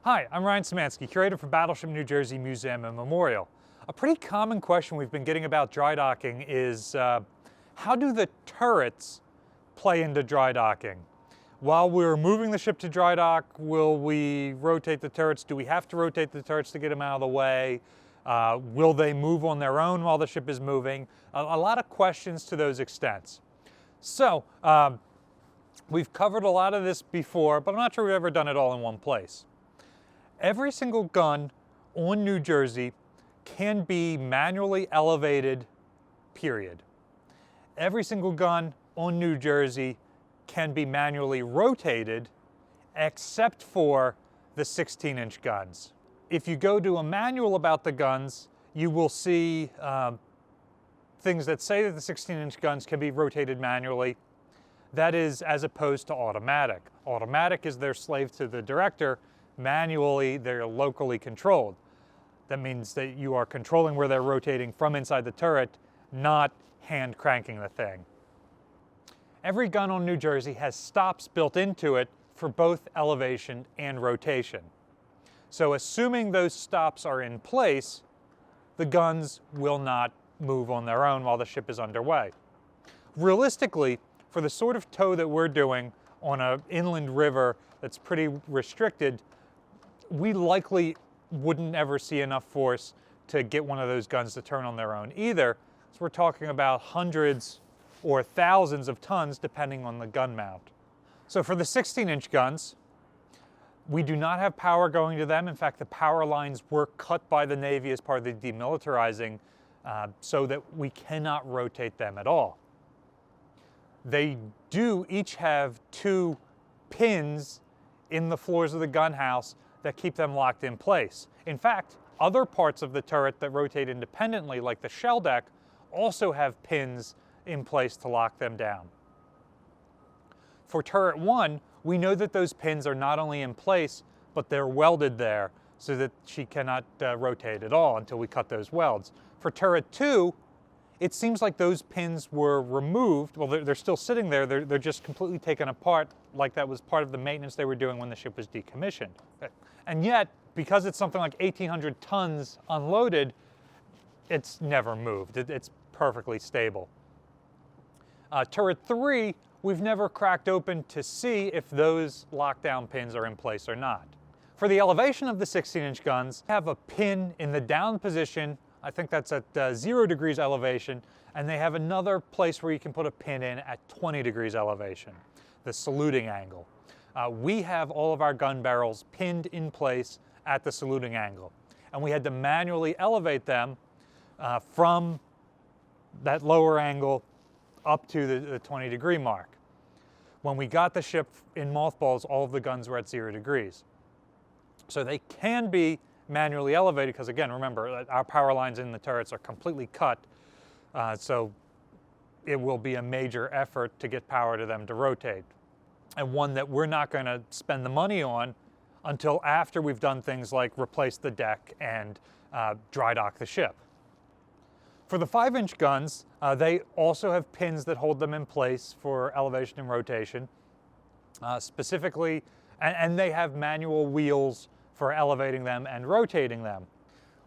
Hi, I'm Ryan Szymanski, curator for Battleship New Jersey Museum and Memorial. A pretty common question we've been getting about dry docking is how do the turrets play into dry docking? While we're moving the ship to dry dock, will we rotate the turrets? Do we have to rotate the turrets to get them out of the way? Will they move on their own while the ship is moving? A lot of questions to those extents. So, we've covered a lot of this before, but I'm not sure we've ever done it all in one place. Every single gun on New Jersey can be manually elevated, period. Every single gun on New Jersey can be manually rotated, except for the 16-inch guns. If you go to a manual about the guns, you will see things that say that the 16-inch guns can be rotated manually. That is as opposed to automatic. Automatic is their slave to the director. Manually, they're locally controlled. That means that you are controlling where they're rotating from inside the turret, not hand cranking the thing. Every gun on New Jersey has stops built into it for both elevation and rotation. So assuming those stops are in place, the guns will not move on their own while the ship is underway. Realistically, for the sort of tow that we're doing on an inland river that's pretty restricted, we likely wouldn't ever see enough force to get one of those guns to turn on their own either. So we're talking about hundreds or thousands of tons depending on the gun mount. So for the 16-inch guns, we do not have power going to them. In fact, the power lines were cut by the Navy as part of the demilitarizing so that we cannot rotate them at all. They do each have two pins in the floors of the gun house that keep them locked in place. In fact, other parts of the turret that rotate independently, like the shell deck, also have pins in place to lock them down. For turret 1, we know that those pins are not only in place, but they're welded there so that she cannot rotate at all until we cut those welds. For turret 2, it seems like those pins were removed. Well, they're still sitting there. They're just completely taken apart, like that was part of the maintenance they were doing when the ship was decommissioned. And yet, because it's something like 1,800 tons unloaded, it's never moved. It's perfectly stable. Turret 3, we've never cracked open to see if those lockdown pins are in place or not. For the elevation of the 16-inch guns, we have a pin in the down position. I think that's at 0 degrees elevation, and they have another place where you can put a pin in at 20 degrees elevation, the saluting angle. We have all of our gun barrels pinned in place at the saluting angle, and we had to manually elevate them from that lower angle up to the 20-degree mark. When we got the ship in mothballs, all of the guns were at 0 degrees. So they can be manually elevated because, again, remember, our power lines in the turrets are completely cut, so it will be a major effort to get power to them to rotate, and one that we're not going to spend the money on until after we've done things like replace the deck and dry dock the ship. For the 5-inch guns, they also have pins that hold them in place for elevation and rotation, specifically, and they have manual wheels for elevating them and rotating them.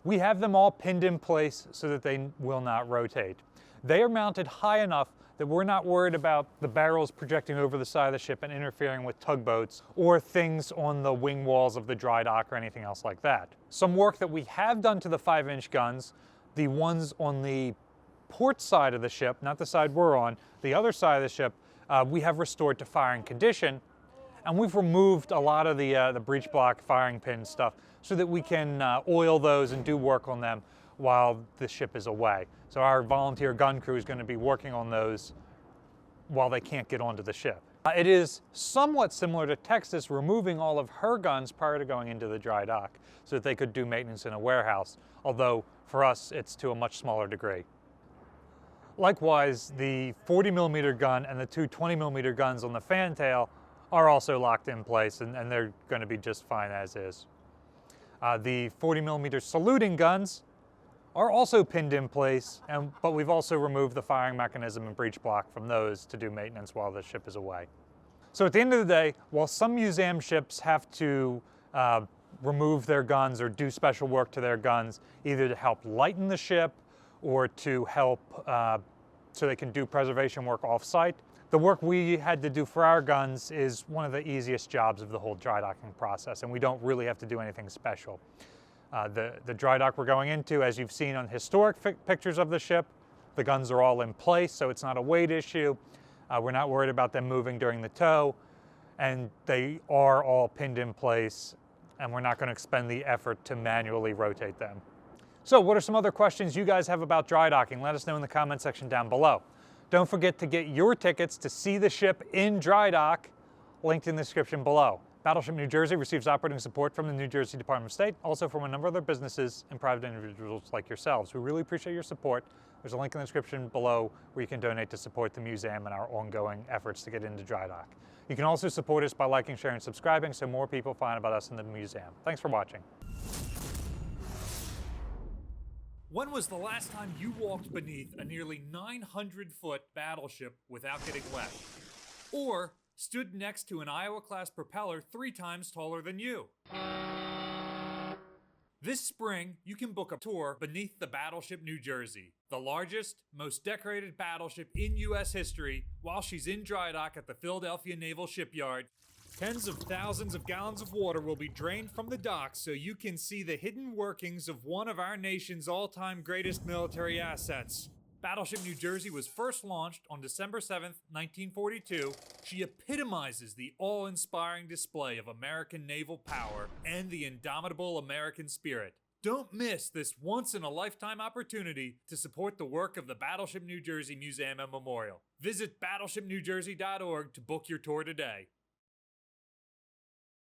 We have them all pinned in place so that they will not rotate. They are mounted high enough that we're not worried about the barrels projecting over the side of the ship and interfering with tugboats or things on the wing walls of the dry dock or anything else like that. Some work that we have done to the 5-inch guns, the ones on the port side of the ship, not the side we're on, the other side of the ship, we have restored to firing condition, and we've removed a lot of the breech block firing pin stuff so that we can oil those and do work on them while the ship is away. So our volunteer gun crew is going to be working on those while they can't get onto the ship. It is somewhat similar to Texas removing all of her guns prior to going into the dry dock so that they could do maintenance in a warehouse, although for us it's to a much smaller degree. Likewise, the 40mm gun and the two 20mm guns on the fantail are also locked in place, and they're going to be just fine as is. The 40mm saluting guns are also pinned in place, but we've also removed the firing mechanism and breech block from those to do maintenance while the ship is away. So at the end of the day, while some museum ships have to remove their guns or do special work to their guns, either to help lighten the ship or to help so they can do preservation work off-site. The work we had to do for our guns is one of the easiest jobs of the whole dry docking process, and we don't really have to do anything special. The dry dock we're going into, as you've seen on historic pictures of the ship, the guns are all in place, so it's not a weight issue. We're not worried about them moving during the tow, and they are all pinned in place, and we're not going to expend the effort to manually rotate them. So what are some other questions you guys have about dry docking? Let us know in the comment section down below. Don't forget to get your tickets to see the ship in dry dock, linked in the description below. Battleship New Jersey receives operating support from the New Jersey Department of State, also from a number of other businesses and private individuals like yourselves. We really appreciate your support. There's a link in the description below where you can donate to support the museum and our ongoing efforts to get into dry dock. You can also support us by liking, sharing, and subscribing so more people find about us in the museum. Thanks for watching. When was the last time you walked beneath a nearly 900-foot battleship without getting wet? Or stood next to an Iowa-class propeller 3 times taller than you? This spring, you can book a tour beneath the Battleship New Jersey, the largest, most decorated battleship in U.S. history, while she's in dry dock at the Philadelphia Naval Shipyard. Tens of thousands of gallons of water will be drained from the docks so you can see the hidden workings of one of our nation's all-time greatest military assets. Battleship New Jersey was first launched on December 7th, 1942. She epitomizes the awe-inspiring display of American naval power and the indomitable American spirit. Don't miss this once-in-a-lifetime opportunity to support the work of the Battleship New Jersey Museum and Memorial. Visit battleshipnewjersey.org to book your tour today.